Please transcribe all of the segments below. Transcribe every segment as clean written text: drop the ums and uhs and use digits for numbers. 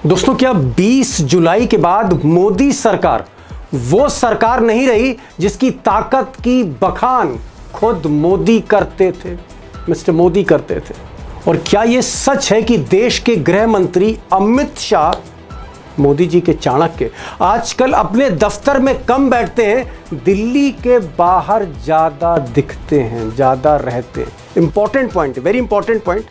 दोस्तों, क्या 20 जुलाई के बाद मोदी सरकार वो सरकार नहीं रही जिसकी ताकत की बखान खुद मोदी करते थे, मिस्टर मोदी करते थे। और क्या यह सच है कि देश के गृह मंत्री अमित शाह, मोदी जी के चाणक्य, आजकल अपने दफ्तर में कम बैठते हैं, दिल्ली के बाहर ज्यादा दिखते हैं, ज्यादा रहते हैं। Important point, very important point,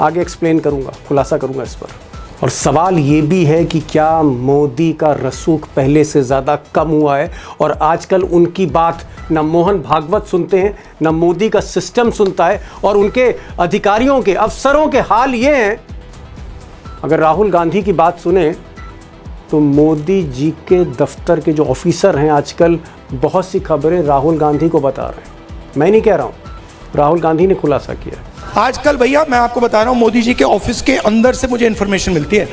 आगे एक्सप्लेन करूंगा, खुलासा करूंगा इस पर। और सवाल ये भी है कि क्या मोदी का रसूख पहले से ज़्यादा कम हुआ है और आजकल उनकी बात न मोहन भागवत सुनते हैं, न मोदी का सिस्टम सुनता है, और उनके अधिकारियों के, अफसरों के हाल ये हैं, अगर राहुल गांधी की बात सुने तो मोदी जी के दफ्तर के जो ऑफिसर हैं आजकल बहुत सी खबरें राहुल गांधी को बता रहे हैं। मैं नहीं कह रहा हूँ, राहुल गांधी ने खुलासा किया। आजकल भैया मैं आपको बता रहा हूं, मोदी जी के ऑफिस के अंदर से मुझे इंफॉर्मेशन मिलती है।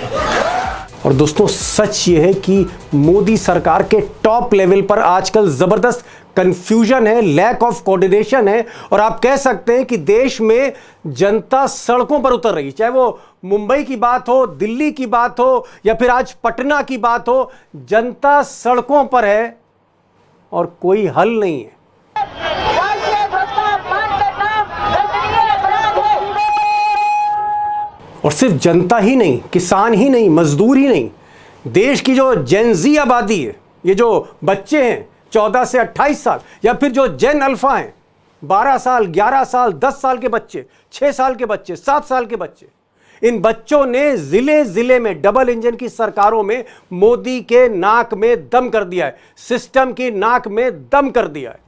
और दोस्तों, सच ये है कि मोदी सरकार के टॉप लेवल पर आजकल जबरदस्त कंफ्यूजन है, लैक ऑफ कोऑर्डिनेशन है, और आप कह सकते हैं कि देश में जनता सड़कों पर उतर रही है। चाहे वो मुंबई की बात हो, दिल्ली की बात हो, या फिर आज पटना की बात हो, जनता सड़कों पर है और कोई हल नहीं है। और सिर्फ जनता ही नहीं, किसान ही नहीं, मजदूर ही नहीं, देश की जो जेनजी आबादी है, ये जो बच्चे हैं 14 से 28 साल, या फिर जो जेन अल्फा हैं 12 साल, 11 साल, 10 साल के बच्चे, 6 साल के बच्चे, 7 साल के बच्चे, इन बच्चों ने जिले जिले में डबल इंजन की सरकारों में मोदी के नाक में दम कर दिया है, सिस्टम की नाक में दम कर दिया है।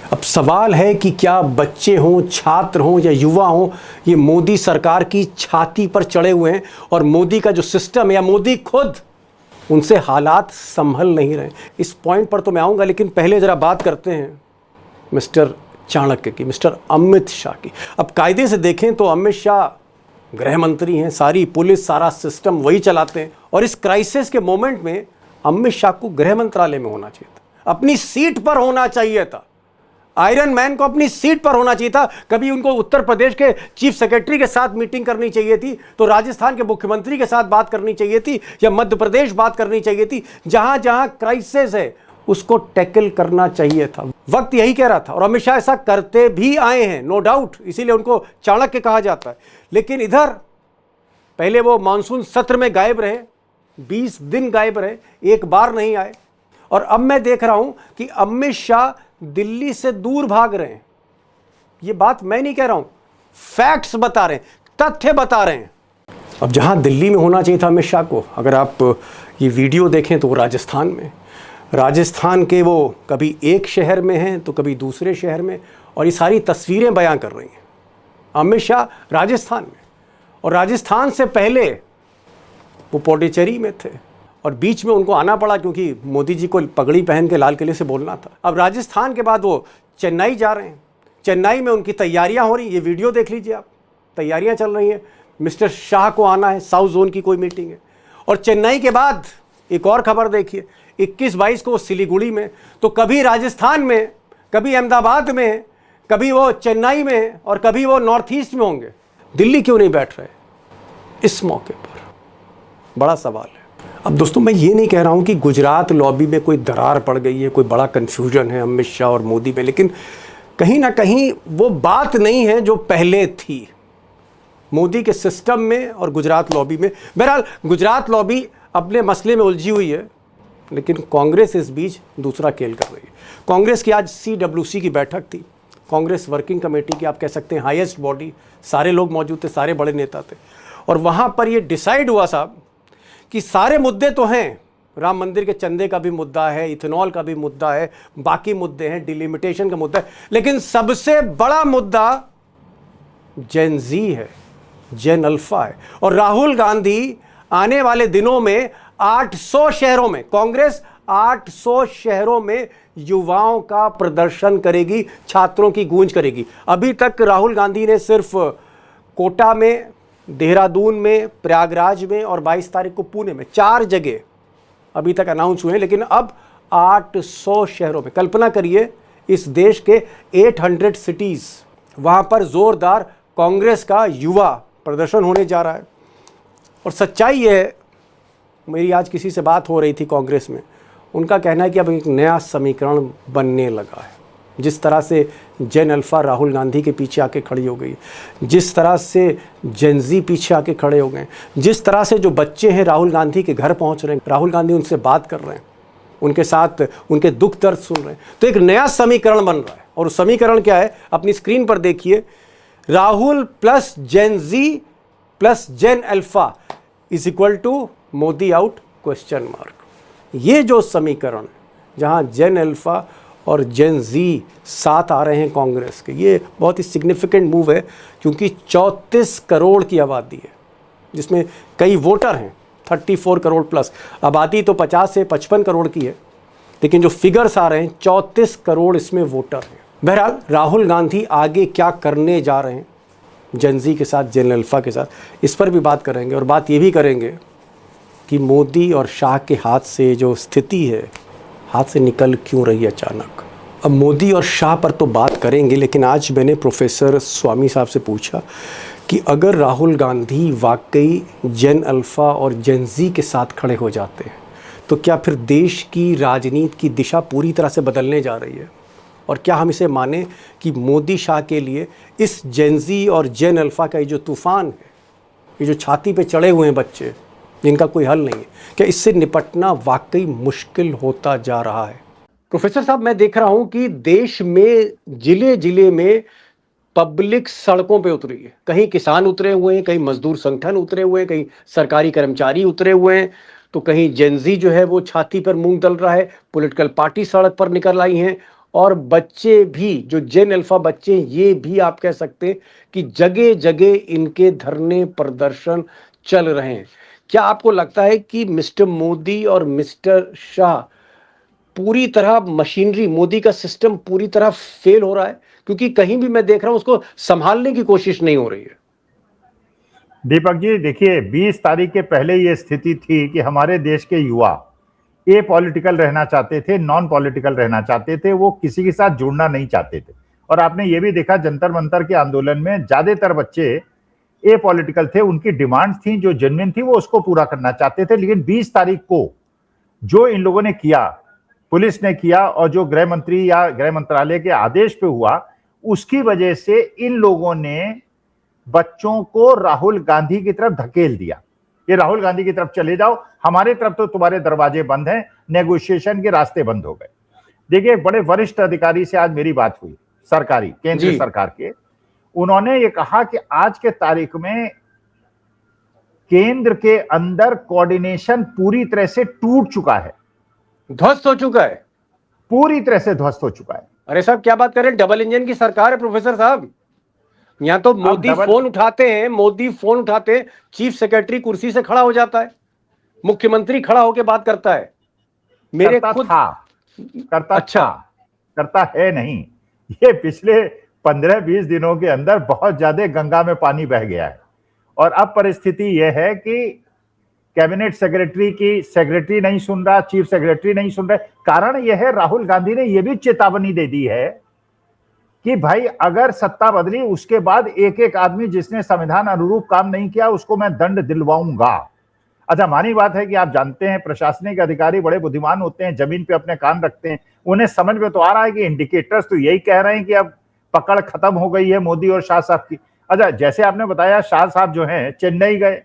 अब सवाल है कि क्या बच्चे हों, छात्र हों या युवा हों, ये मोदी सरकार की छाती पर चढ़े हुए हैं और मोदी का जो सिस्टम है या मोदी खुद, उनसे हालात संभल नहीं रहे। इस पॉइंट पर तो मैं आऊँगा, लेकिन पहले ज़रा बात करते हैं मिस्टर चाणक्य की, मिस्टर अमित शाह की। अब कायदे से देखें तो अमित शाह गृह मंत्री हैं, सारी पुलिस, सारा सिस्टम वही चलाते हैं, और इस क्राइसिस के मोमेंट में अमित शाह को गृह मंत्रालय में होना चाहिए था, अपनी सीट पर होना चाहिए था। आयरन मैन को अपनी सीट पर होना चाहिए था। कभी उनको उत्तर प्रदेश के चीफ सेक्रेटरी के साथ मीटिंग करनी चाहिए थी, तो राजस्थान के मुख्यमंत्री के साथ बात करनी चाहिए थी, या मध्य प्रदेश बात करनी चाहिए थी। जहां जहां क्राइसिस है उसको टैकल करना चाहिए था। वक्त यही कह रहा था, और अमित शाह ऐसा करते भी आए हैं, नो डाउट, इसीलिए उनको चाणक्य कहा जाता है। लेकिन इधर पहले वो मानसून सत्र में गायब रहे, 20 दिन गायब रहे, एक बार नहीं आए, और अब मैं देख रहा हूं कि अमित शाह दिल्ली से दूर भाग रहे हैं। ये बात मैं नहीं कह रहा हूं, फैक्ट्स बता रहे हैं, तथ्य बता रहे हैं। अब जहां दिल्ली में होना चाहिए था अमित शाह को, अगर आप ये वीडियो देखें तो वो राजस्थान में, राजस्थान के वो कभी एक शहर में हैं तो कभी दूसरे शहर में, और ये सारी तस्वीरें बयां कर रही हैं। अमित शाह राजस्थान में, और राजस्थान से पहले वो पौंडीचेरी में थे, और बीच में उनको आना पड़ा क्योंकि मोदी जी को पगड़ी पहन के लाल किले से बोलना था। अब राजस्थान के बाद वो चेन्नई जा रहे हैं, चेन्नई में उनकी तैयारियां हो रही, ये वीडियो देख लीजिए आप, तैयारियां चल रही हैं। मिस्टर शाह को आना है, साउथ जोन की कोई मीटिंग है। और चेन्नई के बाद एक और खबर देखिए, 21-22 को सिलीगुड़ी में, तो कभी राजस्थान में, कभी अहमदाबाद में, कभी वो चेन्नई में, और कभी वो नॉर्थ ईस्ट में होंगे। दिल्ली क्यों नहीं बैठ रहे इस मौके पर? बड़ा सवाल है। अब दोस्तों, मैं ये नहीं कह रहा हूं कि गुजरात लॉबी में कोई दरार पड़ गई है, कोई बड़ा कन्फ्यूजन है अमित शाह और मोदी में, लेकिन कहीं ना कहीं वो बात नहीं है जो पहले थी मोदी के सिस्टम में और गुजरात लॉबी में। बहरहाल गुजरात लॉबी अपने मसले में उलझी हुई है, लेकिन कांग्रेस इस बीच दूसरा खेल कर रही है। कांग्रेस की आज CWC की बैठक थी, कांग्रेस वर्किंग कमेटी की, आप कह सकते हैं हाईएस्ट बॉडी, सारे लोग मौजूद थे, सारे बड़े नेता थे, और वहाँ पर ये डिसाइड हुआ साहब कि सारे मुद्दे तो हैं, राम मंदिर के चंदे का भी मुद्दा है, इथेनॉल का भी मुद्दा है, बाकी मुद्दे हैं, डिलिमिटेशन का मुद्दा है, लेकिन सबसे बड़ा मुद्दा जेन जी है, जेन अल्फा है। और राहुल गांधी आने वाले दिनों में 800 शहरों में, कांग्रेस 800 शहरों में युवाओं का प्रदर्शन करेगी, छात्रों की गूंज करेगी। अभी तक राहुल गांधी ने सिर्फ कोटा में, देहरादून में, प्रयागराज में और 22 तारीख को पुणे में, 4 जगह अभी तक अनाउंस हुए हैं, लेकिन अब 800 शहरों में। कल्पना करिए, इस देश के 800 सिटीज़ वहाँ पर जोरदार कांग्रेस का युवा प्रदर्शन होने जा रहा है। और सच्चाई ये है, मेरी आज किसी से बात हो रही थी कांग्रेस में, उनका कहना है कि अब एक नया समीकरण बनने लगा है। जिस तरह से जेन अल्फा राहुल गांधी के पीछे आके खड़ी हो गई, जिस तरह से जेनजी पीछे आके खड़े हो गए, जिस तरह से जो बच्चे हैं राहुल गांधी के घर पहुंच रहे हैं, राहुल गांधी उनसे बात कर रहे हैं, उनके साथ उनके दुख दर्द सुन रहे हैं, तो एक नया समीकरण बन रहा है। और उस समीकरण क्या है, अपनी स्क्रीन पर देखिए, Rahul plus Gen Z plus gen alpha is equal to Modi out question mark. ये जो समीकरण है, जहां जेन अल्फा और जेन जी साथ आ रहे हैं कांग्रेस के, ये बहुत ही सिग्निफिकेंट मूव है, क्योंकि 34 करोड़ की आबादी है, जिसमें कई वोटर हैं, 34 करोड़ प्लस। आबादी तो 50 से 55 करोड़ की है, लेकिन जो फिगर्स आ रहे हैं 34 करोड़ इसमें वोटर हैं। बहरहाल राहुल गांधी आगे क्या करने जा रहे हैं जेन जी के साथ, जेन अल्फा के साथ, इस पर भी बात करेंगे। और बात ये भी करेंगे कि मोदी और शाह के हाथ से जो स्थिति है, हाथ से निकल क्यों रही अचानक। अब मोदी और शाह पर तो बात करेंगे, लेकिन आज मैंने प्रोफेसर स्वामी साहब से पूछा कि अगर राहुल गांधी वाकई जेन अल्फा और जेन जी के साथ खड़े हो जाते हैं, तो क्या फिर देश की राजनीति की दिशा पूरी तरह से बदलने जा रही है? और क्या हम इसे माने कि मोदी शाह के लिए इस जेन जी और जेन अल्फा का ये जो तूफ़ान है, ये जो छाती पे चढ़े हुए हैं बच्चे, जिनका कोई हल नहीं है, क्या इससे निपटना वाकई मुश्किल होता जा रहा है? प्रोफेसर साहब, मैं देख रहा हूं कि देश में जिले जिले में पब्लिक सड़कों पे उतरी है। कहीं किसान उतरे हुए हैं, कहीं मजदूर संगठन उतरे हुए हैं, कहीं सरकारी कर्मचारी उतरे हुए हैं, तो कहीं जेनजी जो है वो छाती पर मूंग दल रहा है, पॉलिटिकल पार्टी सड़क पर निकल आई हैं, और बच्चे भी, जो जेन अल्फा बच्चे, ये भी आप कह सकते हैं कि जगह जगह इनके धरने प्रदर्शन चल रहे हैं। क्या आपको लगता है कि मिस्टर मोदी और मिस्टर शाह पूरी तरह मशीनरी, मोदी का सिस्टम पूरी तरह फेल हो रहा है? क्योंकि कहीं भी मैं देख रहा हूं उसको संभालने की कोशिश नहीं हो रही है। दीपक जी देखिए, 20 तारीख के पहले ये स्थिति थी कि हमारे देश के युवा ए पॉलिटिकल रहना चाहते थे, नॉन पॉलिटिकल रहना चाहते थे, वो किसी के साथ जुड़ना नहीं चाहते थे। और आपने ये भी देखा, जंतर मंतर के आंदोलन में ज्यादातर बच्चे ए पॉलिटिकल थे, उनकी डिमांड्स थी जो जेन्युइन थी, वो उसको पूरा करना चाहते थे। लेकिन 20 तारीख को जो इन लोगों ने किया, पुलिस ने किया, और जो गृह मंत्री या गृह मंत्रालय के आदेश पे हुआ, उसकी वजह से इन लोगों ने बच्चों को राहुल गांधी की तरफ धकेल दिया। ये राहुल गांधी की तरफ चले जाओ, हमारे तरफ तो तुम्हारे दरवाजे बंद हैं, नेगोशिएशन के रास्ते बंद हो गए। देखिए, एक बड़े वरिष्ठ अधिकारी से आज मेरी बात हुई, सरकारी, केंद्र सरकार के। उन्होंने ये कहा कि आज के तारीख में केंद्र के अंदर कोऑर्डिनेशन पूरी तरह से टूट चुका है, ध्वस्त हो चुका है, पूरी तरह से ध्वस्त हो चुका है। अरे साहब, क्या बात कर रहे हैं? डबल इंजन की सरकार है प्रोफेसर साहब। यहाँ तो मोदी फोन उठाते हैं, मोदी फोन उठाते हैं, चीफ सेक्रेटरी कुर्सी से खड़ा हो जाता है, मुख्यमंत्री खड़ा होकर बात करता है। मेरे खुद करता है नहीं। ये पिछले 15-20 दिनों के अंदर बहुत ज्यादा गंगा में पानी बह गया है। और अब परिस्थिति यह है कि कैबिनेट सेक्रेटरी की सेक्रेटरी नहीं सुन रहा, चीफ सेक्रेटरी नहीं सुन रहा। कारण यह है, राहुल गांधी ने यह भी चेतावनी दे दी है कि भाई अगर सत्ता बदली, उसके बाद एक एक आदमी जिसने संविधान अनुरूप काम नहीं किया उसको मैं दंड दिलवाऊंगा। अच्छा, मानी बात है कि आप जानते हैं प्रशासनिक अधिकारी बड़े बुद्धिमान होते हैं, जमीन पे अपने कान रखते हैं। उन्हें समझ में तो आ रहा है कि इंडिकेटर्स तो यही कह रहे हैं कि अब पकड़ खत्म हो गई है मोदी और शाह साहब की। अच्छा, जैसे आपने बताया, शाह साहब जो हैं चेन्नई गए,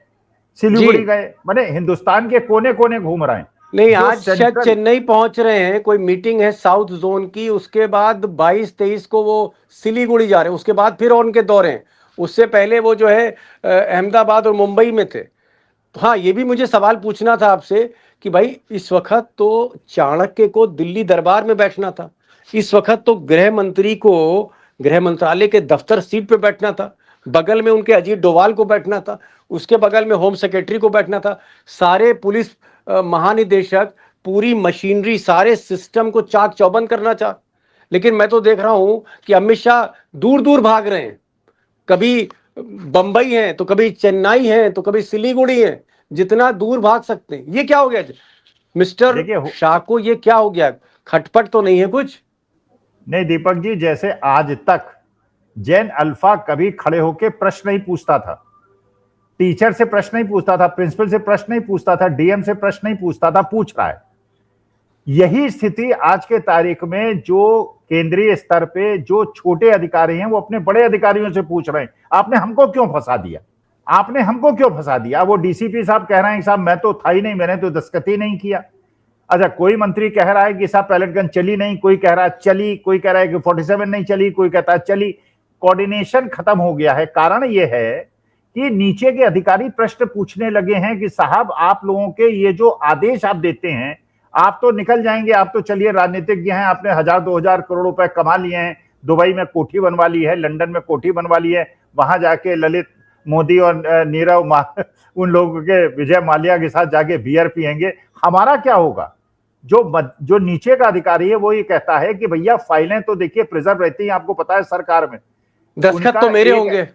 सिलीगुड़ी गए, माने हिंदुस्तान के कोने कोने घूम रहे हैं। नहीं, आज शायद चेन्नई पहुंच रहे हैं, कोई मीटिंग है साउथ जोन की, उसके बाद 22-23 को वो सिलीगुड़ी जा रहे हैं, उसके बाद फिर उनके दौरे हैं। उससे पहले वो जो है अहमदाबाद और मुंबई में थे। तो हाँ, ये भी मुझे सवाल पूछना था आपसे कि भाई इस वक्त तो चाणक्य को दिल्ली दरबार में बैठना था, इस वक्त तो गृह मंत्री को गृह मंत्रालय के दफ्तर सीट पे बैठना था, बगल में उनके अजीत डोभाल को बैठना था, उसके बगल में होम सेक्रेटरी को बैठना था, सारे पुलिस महानिदेशक, पूरी मशीनरी, सारे सिस्टम को चाक चौबंद करना चाह। लेकिन मैं तो देख रहा हूं कि अमित शाह दूर दूर भाग रहे हैं, कभी बंबई है तो कभी चेन्नई है तो कभी सिलीगुड़ी है, जितना दूर भाग सकते हैं। ये क्या हो गया मिस्टर शाह को? ये क्या हो गया? खटपट तो नहीं है कुछ? नहीं दीपक जी, जैसे आज तक जेन अल्फा कभी खड़े होकर प्रश्न नहीं पूछता था, टीचर से प्रश्न नहीं पूछता था, प्रिंसिपल से प्रश्न नहीं पूछता था, डीएम से प्रश्न नहीं पूछता था, पूछ रहा है। यही स्थिति आज के तारीख में जो केंद्रीय स्तर पे जो छोटे अधिकारी हैं वो अपने बड़े अधिकारियों से पूछ रहे हैं, आपने हमको क्यों फंसा दिया, आपने हमको क्यों फंसा दिया। वो डीसीपी साहब कह रहे हैं साहब मैं तो था ही नहीं, मैंने तो दस्तखत ही नहीं किया। अच्छा, कोई मंत्री कह रहा है कि साहब पैलेट गन चली नहीं, कोई कह रहा है चली, कोई कह रहा है कि 47 नहीं चली, कोई कहता है चली। कोऑर्डिनेशन खत्म हो गया है। कारण यह है कि नीचे के अधिकारी प्रश्न पूछने लगे हैं कि साहब आप लोगों के ये जो आदेश आप देते हैं, आप तो निकल जाएंगे, आप तो चलिए राजनीतिज्ञ हैं, आपने 1000-2000 करोड़ रुपए कमा लिए हैं, दुबई में कोठी बनवा ली है, लंदन में कोठी बनवा ली है, वहां जाके ललित मोदी और नीरव उन लोगों के विजय माल्या के साथ जाके बियर पियेंगे। हमारा क्या होगा। जो नीचे का अधिकारी है वो ये कहता है कि भैया फाइलें तो देखिए प्रिजर्व रहती हैं, आपको पता है सरकार में, दस्तखत तो मेरे होंगे,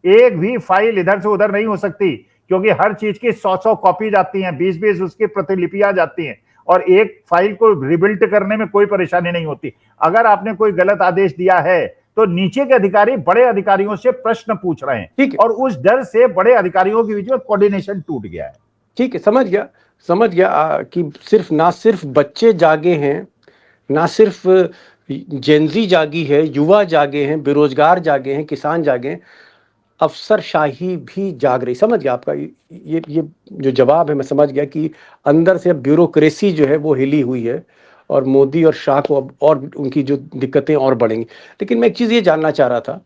एक भी फाइल इधर से उधर नहीं हो सकती, क्योंकि हर चीज की 100-100 कॉपी जाती हैं, 20-20 उसकी प्रतिलिपियां जाती हैं, और एक फाइल को रिबिल्ट करने में कोई परेशानी नहीं होती। अगर आपने कोई गलत आदेश दिया है तो नीचे के अधिकारी बड़े अधिकारियों से प्रश्न पूछ रहे हैं, और उस डर से बड़े अधिकारियों के बीच में कोऑर्डिनेशन टूट गया है। ठीक है, समझ गया कि ना सिर्फ बच्चे जागे हैं, ना सिर्फ जेनजी जागी है, युवा जागे हैं, बेरोजगार जागे हैं, किसान जागे हैं, अफसरशाही भी जाग रही। समझ गया आपका ये जो जवाब है, मैं समझ गया कि अंदर से अब ब्यूरोक्रेसी जो है वो हिली हुई है और मोदी और शाह को अब और उनकी जो दिक्कतें और बढ़ेंगी। लेकिन मैं एक चीज़ ये जानना चाह रहा था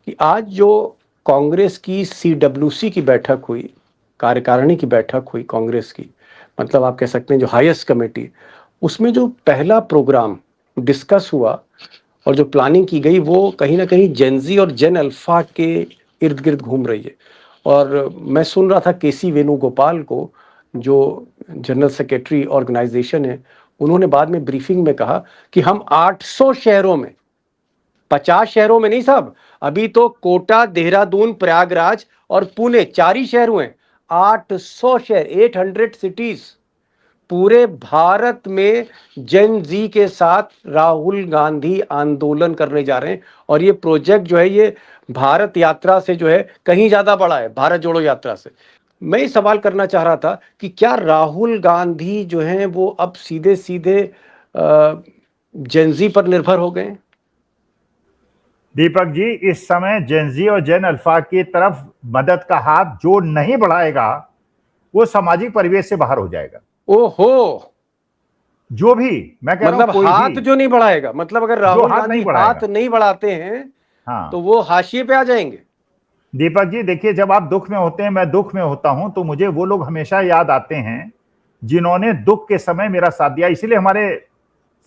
कि आज जो कांग्रेस की CWC की बैठक हुई, कार्यकारिणी की बैठक हुई कांग्रेस की, मतलब आप कह सकते हैं जो हाईएस्ट कमेटी, उसमें जो पहला प्रोग्राम डिस्कस हुआ और जो प्लानिंग की गई वो कहीं ना कहीं जेनजी और जेन अल्फा के इर्द गिर्द घूम रही है। और मैं सुन रहा था केसी वेणुगोपाल को, जो जनरल सेक्रेटरी ऑर्गेनाइजेशन है, उन्होंने बाद में ब्रीफिंग में कहा कि हम 800 शहरों में, 50 शहरों में नहीं साहब, अभी तो कोटा, देहरादून, प्रयागराज और पुणे 4 ही शहर हुए, 800 शहर, 800 सिटीज पूरे भारत में जेन जी के साथ राहुल गांधी आंदोलन करने जा रहे हैं। और ये प्रोजेक्ट जो है ये भारत यात्रा से जो है कहीं ज्यादा बड़ा है, भारत जोड़ो यात्रा से। मैं ये सवाल करना चाह रहा था कि क्या राहुल गांधी जो हैं वो अब सीधे सीधे जेन जी पर निर्भर हो गए? दीपक जी, इस समय जेनजी और जेन अल्फा की तरफ मदद का हाथ जो नहीं बढ़ाएगा वो सामाजिक परिवेश से बाहर हो जाएगा। ओहो, जो भी मैं कह रहा हूं, कोई हाथ भी जो नहीं बढ़ाएगा, मतलब अगर राहुल गांधी हाथ नहीं बढ़ाते हैं, हाँ, तो वो हाशिए पे आ जाएंगे। दीपक जी देखिए, जब आप दुख में होते हैं, मैं दुख में होता हूं, तो मुझे वो लोग हमेशा याद आते हैं जिन्होंने दुख के समय मेरा साथ दिया। इसीलिए हमारे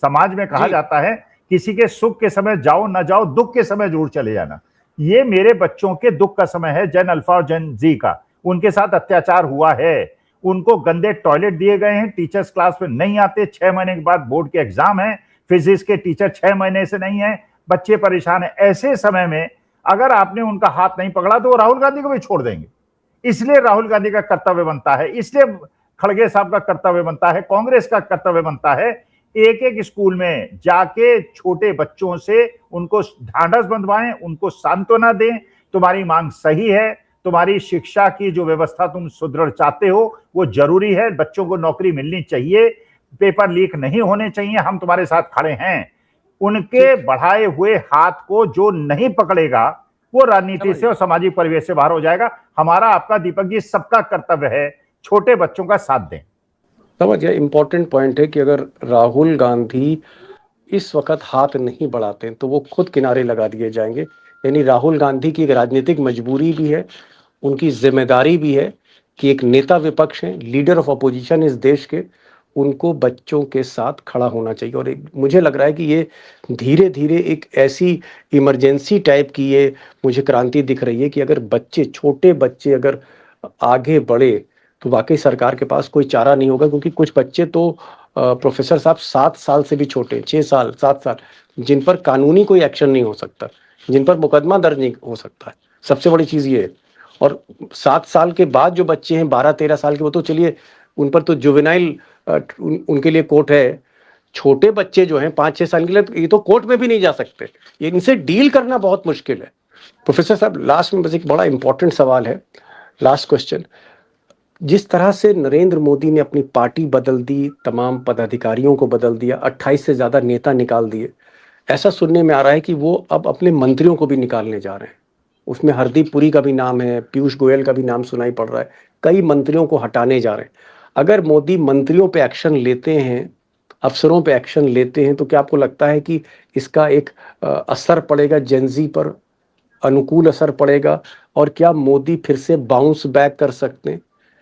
समाज में कहा जाता है किसी के सुख के समय जाओ ना जाओ, दुख के समय जरूर चले जाना। ये मेरे बच्चों के दुख का समय है, जेन अल्फा और जेन जी का। उनके साथ अत्याचार हुआ है, उनको गंदे टॉयलेट दिए गए हैं, टीचर्स क्लास में नहीं आते, 6 महीने के बाद बोर्ड के एग्जाम है, फिजिक्स के टीचर 6 महीने से नहीं है, बच्चे परेशान है। ऐसे समय में अगर आपने उनका हाथ नहीं पकड़ा तो वो राहुल गांधी को भी छोड़ देंगे। इसलिए राहुल गांधी का कर्तव्य बनता है, इसलिए खड़गे साहब का कर्तव्य बनता है, कांग्रेस का कर्तव्य बनता है, एक एक स्कूल में जाके छोटे बच्चों से उनको ढांढस बंधवाएं, उनको सांत्वना दें। तुम्हारी मांग सही है, तुम्हारी शिक्षा की जो व्यवस्था तुम सुदृढ़ चाहते हो वो जरूरी है, बच्चों को नौकरी मिलनी चाहिए, पेपर लीक नहीं होने चाहिए, हम तुम्हारे साथ खड़े हैं। उनके बढ़ाए हुए हाथ को जो नहीं पकड़ेगा वो राजनीति से और सामाजिक परिवेश से बाहर हो जाएगा। हमारा आपका दीपक जी सबका कर्तव्य है छोटे बच्चों का साथ दें। समझ गया, इंपॉर्टेंट पॉइंट है कि अगर राहुल गांधी इस वक्त हाथ नहीं बढ़ाते तो वो खुद किनारे लगा दिए जाएंगे। यानी राहुल गांधी की एक राजनीतिक मजबूरी भी है, उनकी जिम्मेदारी भी है कि एक नेता विपक्ष है, लीडर ऑफ अपोजिशन इस देश के, उनको बच्चों के साथ खड़ा होना चाहिए। और मुझे लग रहा है कि ये धीरे धीरे एक ऐसी इमरजेंसी टाइप की ये मुझे क्रांति दिख रही है कि अगर बच्चे, छोटे बच्चे अगर आगे बढ़े तो वाकई सरकार के पास कोई चारा नहीं होगा। क्योंकि कुछ बच्चे तो प्रोफेसर साहब 7 साल से भी छोटे, 6 साल, 7 साल, जिन पर कानूनी कोई एक्शन नहीं हो सकता, जिन पर मुकदमा दर्ज नहीं हो सकता है, सबसे बड़ी चीज़ ये है। और 7 साल के बाद जो बच्चे हैं 12-13 साल के, वो तो चलिए उन पर तो जुवेनाइल उनके लिए कोर्ट है छोटे बच्चे जो हैं 5-6 साल के लिए, ये तो कोर्ट में भी नहीं जा सकते, ये इनसे डील करना बहुत मुश्किल है। प्रोफेसर साहब, लास्ट में बस एक बड़ा इंपॉर्टेंट सवाल है, लास्ट क्वेश्चन। जिस तरह से नरेंद्र मोदी ने अपनी पार्टी बदल दी, तमाम पदाधिकारियों को बदल दिया, 28 से ज्यादा नेता निकाल दिए, ऐसा सुनने में आ रहा है कि वो अब अपने मंत्रियों को भी निकालने जा रहे हैं। उसमें हरदीप पुरी का भी नाम है, पीयूष गोयल का भी नाम सुनाई पड़ रहा है, कई मंत्रियों को हटाने जा रहे हैं। अगर मोदी मंत्रियों पे एक्शन लेते हैं, अफसरों पे एक्शन लेते हैं, तो क्या आपको लगता है कि इसका एक असर पड़ेगा जेनजी पर, अनुकूल असर पड़ेगा? और क्या मोदी फिर से बाउंस बैक कर सकते हैं?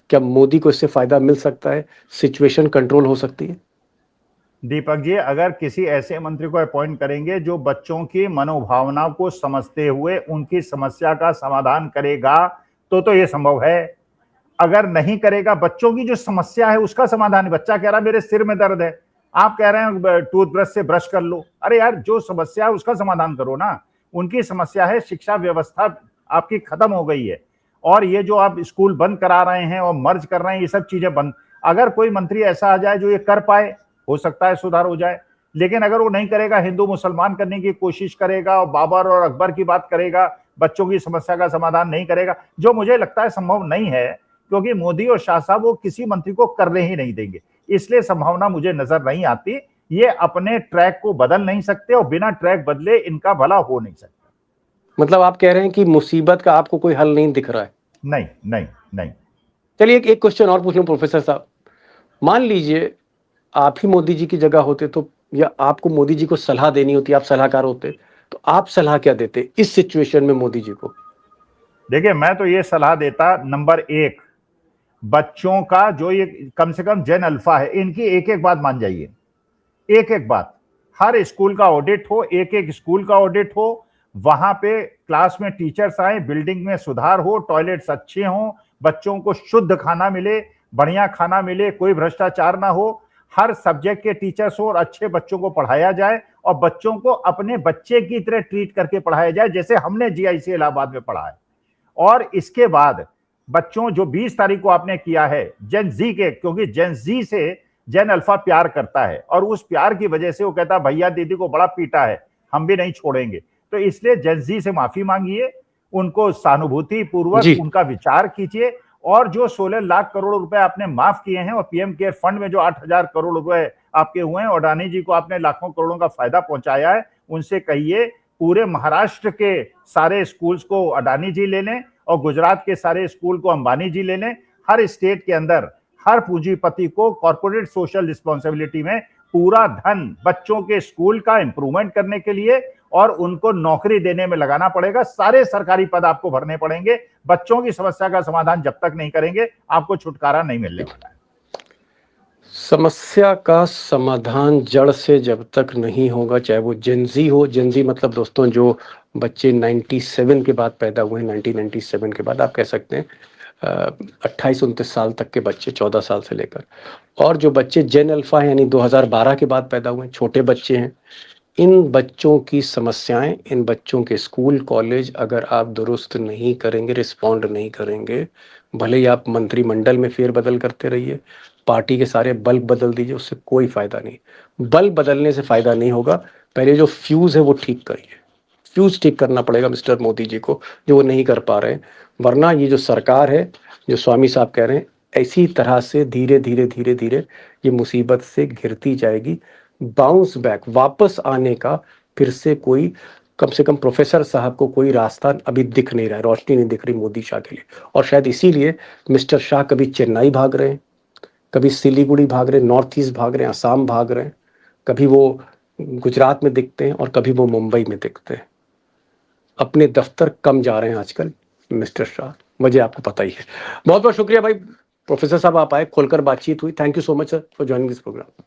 क्या मोदी को इससे फायदा मिल सकता है? सिचुएशन कंट्रोल हो सकती है? दीपक जी, अगर किसी ऐसे मंत्री को अपॉइंट करेंगे जो बच्चों की मनोभावना को समझते हुए उनकी समस्या का समाधान करेगा, तो ये संभव है। अगर नहीं करेगा, बच्चों की जो समस्या है उसका समाधान, बच्चा कह रहा है मेरे सिर में दर्द है, आप कह रहे हैं टूथब्रश से ब्रश कर लो। अरे यार, जो समस्या है उसका समाधान करो ना। उनकी समस्या है शिक्षा व्यवस्था आपकी खत्म हो गई है, और ये जो आप स्कूल बंद करा रहे हैं और मर्ज कर रहे हैं, ये सब चीजें बंद। अगर कोई मंत्री ऐसा आ जाए जो ये कर पाए, हो सकता है सुधार हो जाए। लेकिन अगर वो नहीं करेगा, हिंदू मुसलमान करने की कोशिश करेगा और बाबर और अकबर की बात करेगा, बच्चों की समस्या का समाधान नहीं करेगा, जो मुझे लगता है संभव नहीं है, क्योंकि मोदी और शाह साहब वो किसी मंत्री को करने ही नहीं देंगे, इसलिए संभावना मुझे नजर नहीं आती। ये अपने ट्रैक को बदल नहीं सकते और बिना ट्रैक बदले इनका भला हो नहीं सकता। मतलब आप कह रहे हैं कि मुसीबत का आपको कोई हल नहीं दिख रहा है? नहीं नहीं नहीं। चलिए एक क्वेश्चन और पूछ लूं प्रोफेसर साहब। मान लीजिए आप ही मोदी जी की जगह होते, तो या आपको मोदी जी को सलाह देनी होती, आप सलाहकार होते, तो आप सलाह क्या देते इस सिचुएशन में मोदी जी को? देखिए, मैं तो ये सलाह देता, नंबर 1, बच्चों का जो ये कम से कम जेन अल्फा है, इनकी एक एक बात मान जाइए, एक एक बात। हर स्कूल का ऑडिट हो, एक एक स्कूल का ऑडिट हो, वहां पे क्लास में टीचर्स आए, बिल्डिंग में सुधार हो, टॉयलेट्स अच्छे हों, बच्चों को शुद्ध खाना मिले, बढ़िया खाना मिले, कोई भ्रष्टाचार ना हो, हर सब्जेक्ट के टीचर्स हो और अच्छे बच्चों को पढ़ाया जाए, और बच्चों को अपने बच्चे की तरह ट्रीट करके पढ़ाया जाए, जैसे हमने जीआईसी इलाहाबाद में पढ़ा है। और इसके बाद बच्चों, जो 20 तारीख को आपने किया है जेन जी के, क्योंकि जेन जी से जेन अल्फा प्यार करता है, और उस प्यार की वजह से वो कहता है भैया दीदी को बड़ा पीटा है, हम भी नहीं छोड़ेंगे। तो इसलिए जेन जी से माफी मांगिए, उनको सहानुभूति पूर्वक उनका विचार कीजिए, और जो 16 लाख करोड़ रुपए आपने माफ किए हैं, और पीएम केयर फंड में जो 8,000 करोड़ रुपए आपके हुए हैं, और अडानी जी को आपने लाखों करोड़ों का फायदा पहुंचाया है, उनसे कहिए पूरे महाराष्ट्र के सारे स्कूल्स को अडानी जी ले लें, और गुजरात के सारे स्कूल को अंबानी जी ले लें। हर स्टेट के अंदर हर पूंजीपति को कॉर्पोरेट सोशल रिस्पॉन्सिबिलिटी में पूरा धन बच्चों के स्कूल का इंप्रूवमेंट करने के लिए और उनको नौकरी देने में लगाना पड़ेगा। सारे सरकारी पद आपको भरने पड़ेंगे। बच्चों की समस्या का समाधान जब तक नहीं करेंगे, आपको छुटकारा नहीं मिलने वाला है। समस्या का समाधान जड़ से जब तक नहीं होगा, चाहे वो जेनजी हो, जेनजी मतलब दोस्तों जो बच्चे 97 के बाद पैदा हुए हैं, 1997 के बाद आप कह सकते हैं 28-29 साल तक के बच्चे, 14 साल से लेकर, और जो बच्चे जेन अल्फा हैं यानी 2012 के बाद पैदा हुए, छोटे बच्चे हैं, इन बच्चों की समस्याएं, इन बच्चों के स्कूल कॉलेज अगर आप दुरुस्त नहीं करेंगे, रिस्पॉन्ड नहीं करेंगे, भले ही आप मंत्रिमंडल में फेरबदल करते रहिए, पार्टी के सारे बल्ब बदल दीजिए, उससे कोई फायदा नहीं। बल्ब बदलने से फायदा नहीं होगा, पहले जो फ्यूज है वो ठीक करिए। फ्यूज ठीक करना पड़ेगा मिस्टर मोदी जी को, जो वो नहीं कर पा रहे हैं। वरना ये जो सरकार है, जो स्वामी साहब कह रहे हैं, ऐसी तरह से धीरे धीरे धीरे धीरे ये मुसीबत से घिरती जाएगी। बाउंस बैक, वापस आने का फिर से कोई, कम से कम प्रोफेसर साहब को कोई रास्ता अभी दिख नहीं रहा है, रोशनी नहीं दिख रही मोदी शाह के लिए। और शायद इसीलिए मिस्टर शाह कभी चेन्नई भाग रहे हैं, कभी सिलीगुड़ी भाग रहे हैं, नॉर्थ ईस्ट भाग रहे हैं, असम भाग रहे हैं, कभी वो गुजरात में दिखते हैं और कभी वो मुंबई में दिखते हैं। अपने दफ्तर कम जा रहे हैं आजकल मिस्टर शाह, मुझे आपको पता ही है। बहुत बहुत शुक्रिया भाई, प्रोफेसर साहब आप आए, खोलकर बातचीत हुई। Thank you so much sir for joining this programme.